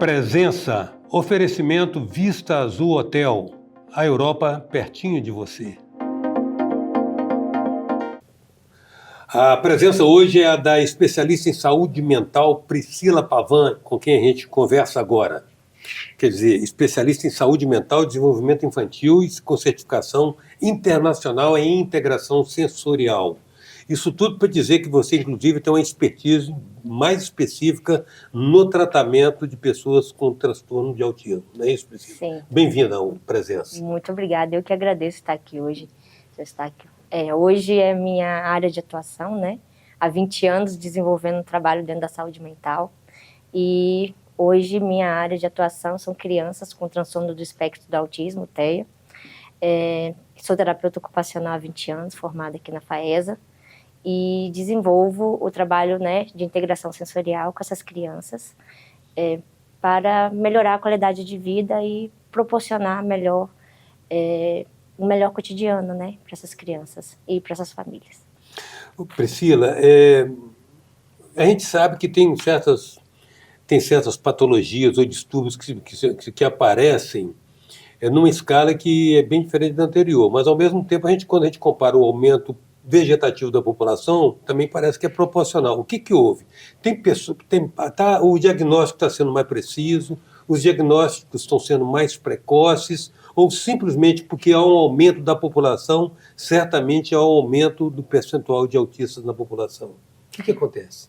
Presença, oferecimento Vista Azul Hotel, a Europa pertinho de você. A presença hoje é a da especialista em saúde mental Priscila Pavan, com quem a gente conversa agora. Quer dizer, especialista em saúde mental e desenvolvimento infantil e com certificação internacional em integração sensorial. Isso tudo para dizer que você, inclusive, tem uma expertise mais específica no tratamento de pessoas com transtorno de autismo. Não é isso, Priscila? Sim. Bem-vinda à presença. Muito obrigada. Eu que agradeço estar aqui hoje. Hoje é minha área de atuação, né? Há 20 anos desenvolvendo um trabalho dentro da saúde mental. E hoje minha área de atuação são crianças com transtorno do espectro do autismo, TEA. Sou terapeuta ocupacional há 20 anos, formada aqui na FAESA. E desenvolvo o trabalho, né, de integração sensorial com essas crianças para melhorar a qualidade de vida e proporcionar um melhor cotidiano, né, para essas crianças e para essas famílias. Priscila, a gente sabe que tem certas patologias ou distúrbios que aparecem numa escala que é bem diferente da anterior, mas ao mesmo tempo, quando a gente compara o aumento vegetativo da população, também parece que é proporcional. O que houve? O diagnóstico está sendo mais preciso, os diagnósticos estão sendo mais precoces, ou simplesmente porque há um aumento da população, certamente há um aumento do percentual de autistas na população. O que acontece?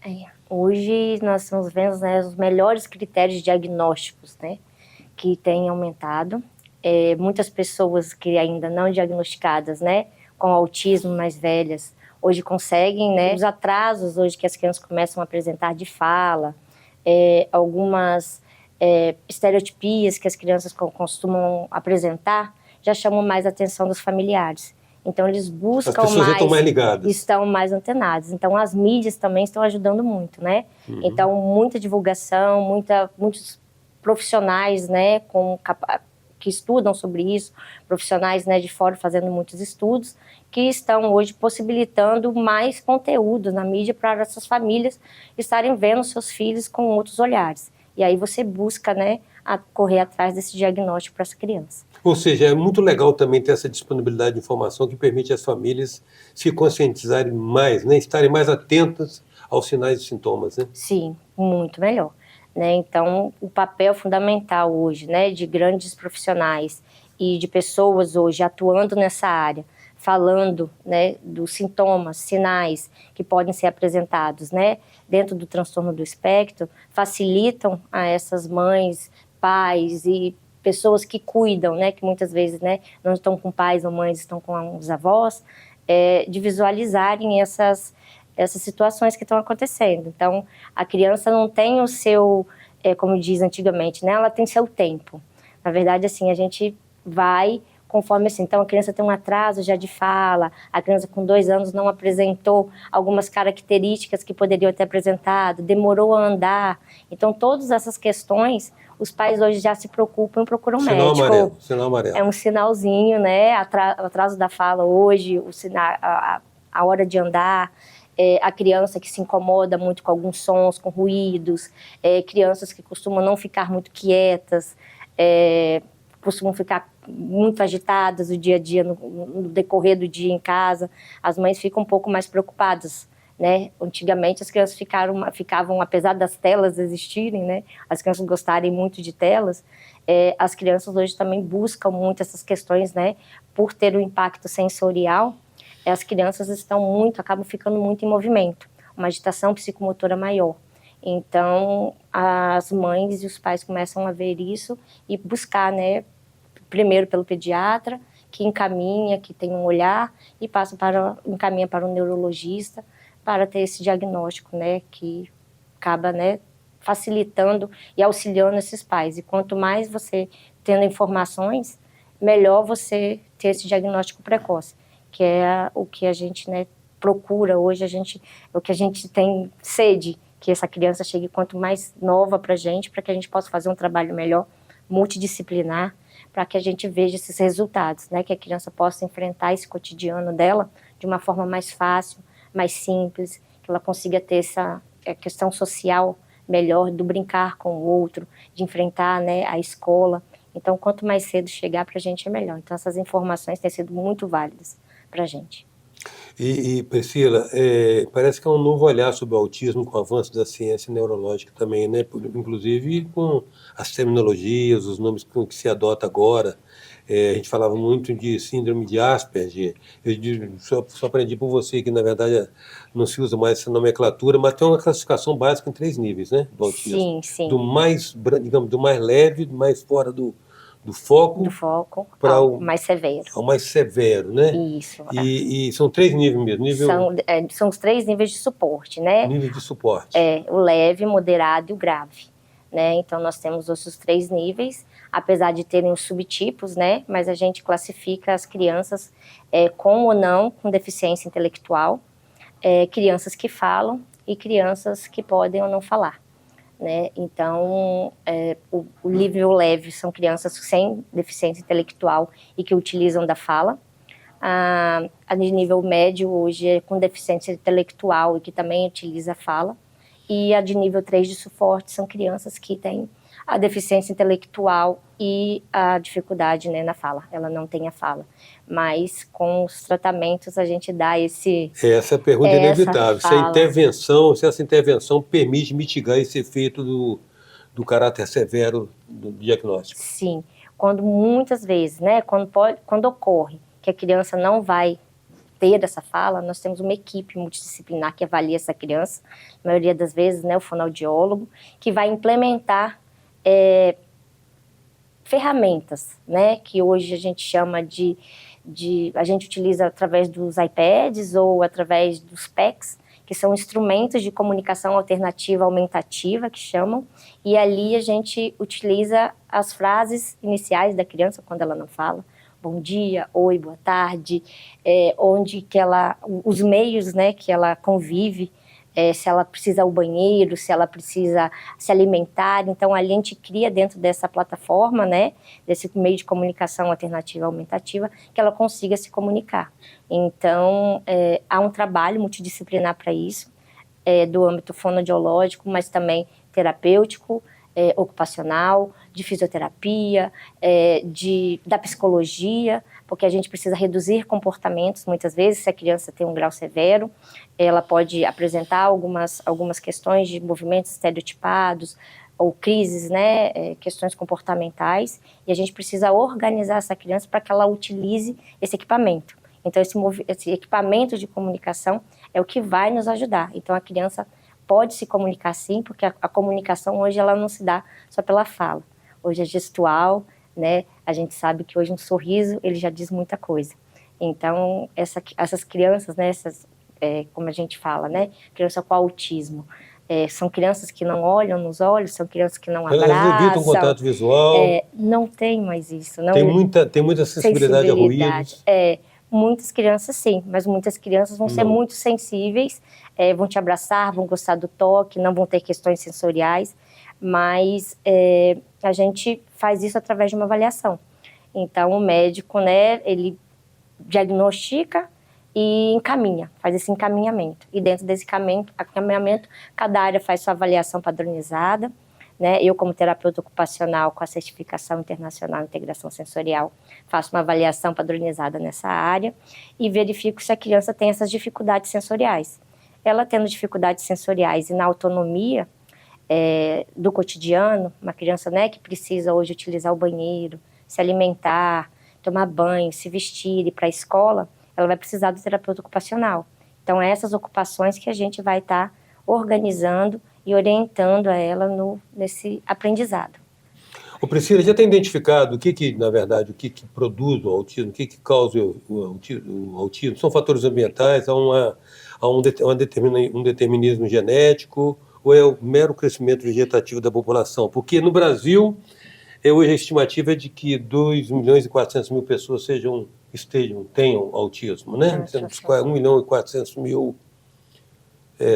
Hoje nós estamos vendo, né, os melhores critérios diagnósticos, né, que têm aumentado. Muitas pessoas que ainda não diagnosticadas, né, com autismo mais velhas, hoje conseguem, né, os atrasos hoje que as crianças começam a apresentar de fala, algumas estereotipias que as crianças costumam apresentar, já chamam mais a atenção dos familiares. Então eles buscam mais... As pessoas já estão mais ligadas. Estão mais antenadas. Então as mídias também estão ajudando muito, né? Uhum. Então muita divulgação, muitos profissionais, né, que estudam sobre isso, profissionais, né, de fora fazendo muitos estudos, que estão hoje possibilitando mais conteúdo na mídia para essas famílias estarem vendo seus filhos com outros olhares. E aí você busca, né, correr atrás desse diagnóstico para essa criança. Ou seja, é muito legal também ter essa disponibilidade de informação que permite às famílias se conscientizarem mais, né, estarem mais atentas aos sinais e sintomas, né? Sim, muito melhor. Né? Então, o papel fundamental hoje, né, de grandes profissionais e de pessoas hoje atuando nessa área, falando, né, dos sintomas, sinais que podem ser apresentados, né, dentro do transtorno do espectro, facilitam a essas mães, pais e pessoas que cuidam, né, que muitas vezes, né, não estão com pais ou mães, estão com os avós, de visualizarem essas situações que estão acontecendo. Então, a criança não tem o seu, como diz antigamente, né? Ela tem seu tempo. Na verdade, assim, a gente vai conforme assim. Então, a criança tem um atraso já de fala, a criança com 2 anos não apresentou algumas características que poderiam ter apresentado, demorou a andar. Então, todas essas questões, os pais hoje já se preocupam e procuram um médico. Sinal amarelo. É um sinalzinho, né? Atraso da fala hoje, a hora de andar. A criança que se incomoda muito com alguns sons, com ruídos, crianças que costumam não ficar muito quietas, costumam ficar muito agitadas no dia a dia, no decorrer do dia em casa. As mães ficam um pouco mais preocupadas, né? Antigamente as crianças ficavam, apesar das telas existirem, né? As crianças gostarem muito de telas, as crianças hoje também buscam muito essas questões, né? Por ter um impacto sensorial, as crianças acabam ficando muito em movimento, uma agitação psicomotora maior. Então, as mães e os pais começam a ver isso e buscar, né, primeiro pelo pediatra, que encaminha, que tem um olhar, e encaminha para um neurologista para ter esse diagnóstico, né, que acaba, né, facilitando e auxiliando esses pais. E quanto mais você tendo informações, melhor você ter esse diagnóstico precoce, que é o que a gente, né, procura hoje, o que a gente tem sede, que essa criança chegue quanto mais nova para que a gente possa fazer um trabalho melhor, multidisciplinar, para que a gente veja esses resultados, né, que a criança possa enfrentar esse cotidiano dela de uma forma mais fácil, mais simples, que ela consiga ter essa questão social, melhor do brincar com o outro, de enfrentar, né, a escola. Então, quanto mais cedo chegar para a gente é melhor. Então, essas informações têm sido muito válidas para a gente. Priscila, parece que é um novo olhar sobre o autismo com o avanço da ciência neurológica também, né? Inclusive com as terminologias, os nomes que se adota agora. A gente falava muito de síndrome de Asperger. Só aprendi por você que, na verdade, não se usa mais essa nomenclatura, mas tem uma classificação básica em 3 níveis, né, do autismo. Sim, sim. Digamos, do mais leve, mais fora do foco. Do foco para ao mais severo. Ao mais severo, né? Isso. E são 3 níveis mesmo. São os 3 níveis de suporte, né? Nível de suporte. O leve, moderado e o grave. Né? Então, nós temos esses 3 níveis, apesar de terem os subtipos, né? Mas a gente classifica as crianças com ou não com deficiência intelectual, crianças que falam e crianças que podem ou não falar. Né? Então, o nível leve são crianças sem deficiência intelectual e que utilizam da fala. A de nível médio hoje é com deficiência intelectual e que também utiliza a fala. E a de nível 3 de suporte são crianças que têm a deficiência intelectual e a dificuldade, né, na fala. Ela não tem a fala. Mas com os tratamentos a gente dá esse... Essa pergunta é inevitável. Se essa intervenção permite mitigar esse efeito do caráter severo do diagnóstico. Sim. Quando muitas vezes, né, quando ocorre que a criança não vai ter essa fala, nós temos uma equipe multidisciplinar que avalia essa criança, na maioria das vezes, né, o fonoaudiólogo, que vai implementar ferramentas, né, que hoje a gente chama a gente utiliza através dos iPads ou através dos PECs, que são instrumentos de comunicação alternativa aumentativa, que chamam, e ali a gente utiliza as frases iniciais da criança quando ela não fala, bom dia, oi, boa tarde, os meios, né, que ela convive, se ela precisa ir ao banheiro, se ela precisa se alimentar. Então, a gente cria dentro dessa plataforma, né, desse meio de comunicação alternativa aumentativa, que ela consiga se comunicar. Então, há um trabalho multidisciplinar para isso, do âmbito fonoaudiológico, mas também terapêutico, ocupacional, de fisioterapia, da psicologia, porque a gente precisa reduzir comportamentos. Muitas vezes, se a criança tem um grau severo, ela pode apresentar algumas questões de movimentos estereotipados ou crises, né, questões comportamentais, e a gente precisa organizar essa criança para que ela utilize esse equipamento. Então, esse equipamento de comunicação é o que vai nos ajudar. Então, a criança pode se comunicar sim, porque a comunicação hoje ela não se dá só pela fala. Hoje é gestual, né? A gente sabe que hoje um sorriso ele já diz muita coisa. Então, essas crianças, né, como a gente fala, né, criança com autismo, são crianças que não olham nos olhos, são crianças que não abraçam. Elas evitam contato visual. Não tem mais isso. Não, tem muita sensibilidade a ruídos. Muitas crianças sim, mas muitas crianças vão ser muito sensíveis, vão te abraçar, vão gostar do toque, não vão ter questões sensoriais, mas a gente faz isso através de uma avaliação. Então, o médico, né, ele diagnostica e encaminha, faz esse encaminhamento. E dentro desse encaminhamento, cada área faz sua avaliação padronizada, né? Eu, como terapeuta ocupacional com a certificação internacional em integração sensorial, faço uma avaliação padronizada nessa área e verifico se a criança tem essas dificuldades sensoriais. Ela tendo dificuldades sensoriais e na autonomia do cotidiano, uma criança, né, que precisa hoje utilizar o banheiro, se alimentar, tomar banho, se vestir, ir para a escola, ela vai precisar do terapeuta ocupacional. Então, essas ocupações que a gente vai estar organizando e orientando a ela nesse aprendizado. Priscila, já tem identificado na verdade, o que produz o autismo, o que causa o autismo? São fatores ambientais, há um determinismo genético, ou é o mero crescimento vegetativo da população? Porque no Brasil, hoje a estimativa é de que 2.400.000 pessoas tenham autismo, né? 1.400.000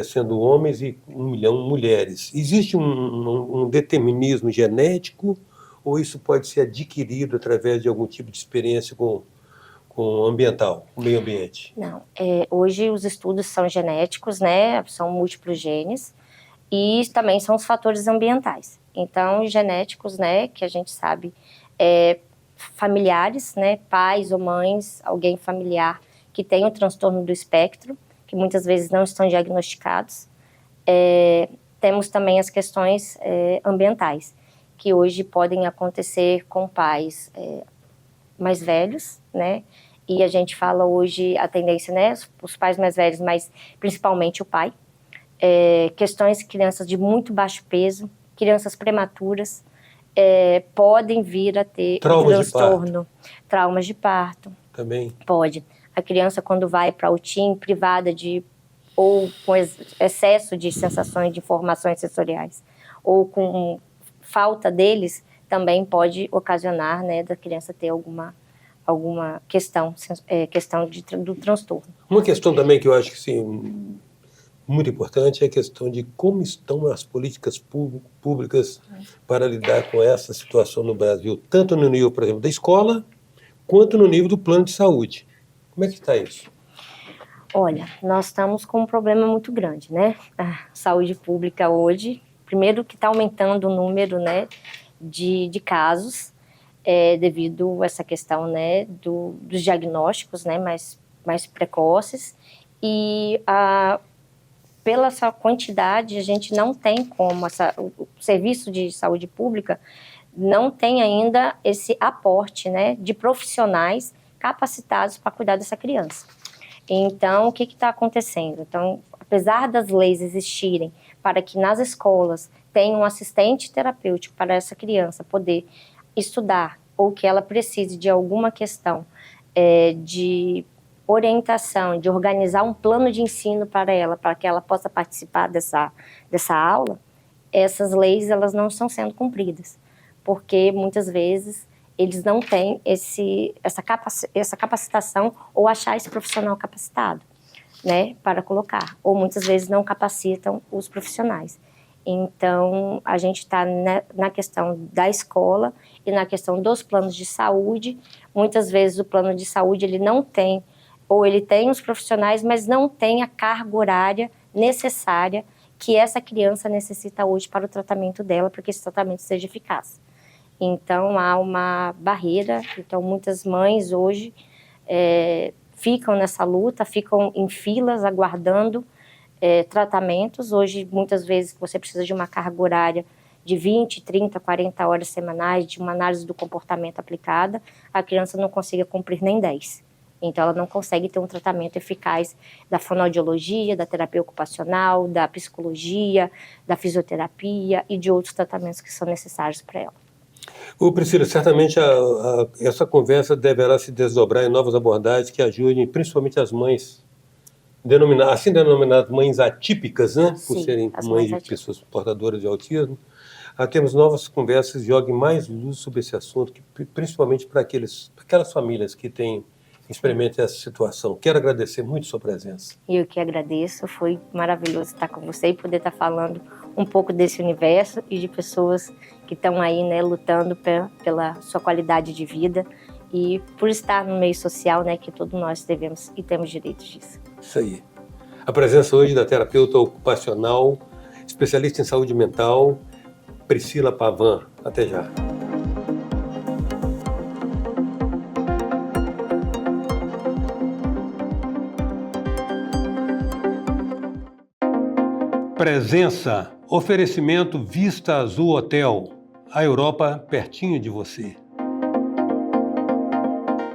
sendo homens e 1 milhão mulheres. Existe um determinismo genético ou isso pode ser adquirido através de algum tipo de experiência com o meio ambiente? Não, hoje os estudos são genéticos, né? São múltiplos genes. E também são os fatores ambientais. Então, genéticos, né, que a gente sabe, familiares, né, pais ou mães, alguém familiar que tem o transtorno do espectro, que muitas vezes não estão diagnosticados. Temos também as questões ambientais, que hoje podem acontecer com pais mais velhos, né? E a gente fala hoje a tendência, né? Os pais mais velhos, mas principalmente o pai. Questões de crianças de muito baixo peso, crianças prematuras, podem vir a ter transtorno. Traumas de parto. Também. Pode. A criança, quando vai para a UTIM, privada ou com excesso de sensações, de informações sensoriais, ou com falta deles, também pode ocasionar, né, da criança ter alguma questão do transtorno. Uma questão também que eu acho que sim, muito importante é a questão de como estão as políticas públicas para lidar com essa situação no Brasil, tanto no nível, por exemplo, da escola, quanto no nível do plano de saúde. Como é que está isso? Olha, nós estamos com um problema muito grande, né? A saúde pública hoje, primeiro que está aumentando o número, né, de casos, devido a essa questão, né, dos diagnósticos, né, mais precoces, e pela essa quantidade, a gente não tem como, o serviço de saúde pública não tem ainda esse aporte, né, de profissionais capacitados para cuidar dessa criança. Então, o que está acontecendo? Então, apesar das leis existirem para que nas escolas tenha um assistente terapêutico para essa criança poder estudar, ou que ela precise de alguma questão de orientação, de organizar um plano de ensino para ela, para que ela possa participar dessa aula, essas leis elas não estão sendo cumpridas, porque muitas vezes eles não têm essa capacitação ou achar esse profissional capacitado, né, para colocar, ou muitas vezes não capacitam os profissionais. Então, a gente está na questão da escola e na questão dos planos de saúde. Muitas vezes o plano de saúde ele não tem, ou ele tem os profissionais, mas não tem a carga horária necessária que essa criança necessita hoje para o tratamento dela, para que esse tratamento seja eficaz. Então, há uma barreira. Então, muitas mães hoje ficam nessa luta, ficam em filas aguardando tratamentos. Hoje, muitas vezes, você precisa de uma carga horária de 20, 30, 40 horas semanais, de uma análise do comportamento aplicada, a criança não consiga cumprir nem 10. Então, ela não consegue ter um tratamento eficaz da fonoaudiologia, da terapia ocupacional, da psicologia, da fisioterapia e de outros tratamentos que são necessários para ela. Priscila, certamente essa conversa deverá se desdobrar em novas abordagens que ajudem principalmente as mães, assim denominadas mães atípicas, né? Sim, por serem as mães de atípicas. pessoas portadoras de autismo, a termos novas conversas e joguem mais luz sobre esse assunto, principalmente para aquelas famílias que experimentam essa situação. Quero agradecer muito a sua presença. Eu que agradeço, foi maravilhoso estar com você e poder estar falando um pouco desse universo e de pessoas que estão aí, né, lutando pela sua qualidade de vida e por estar no meio social, né, que todos nós devemos e temos direito disso. Isso aí. A presença hoje da terapeuta ocupacional, especialista em saúde mental, Priscila Pavan. Até já. Presença, oferecimento Vista Azul Hotel, a Europa pertinho de você.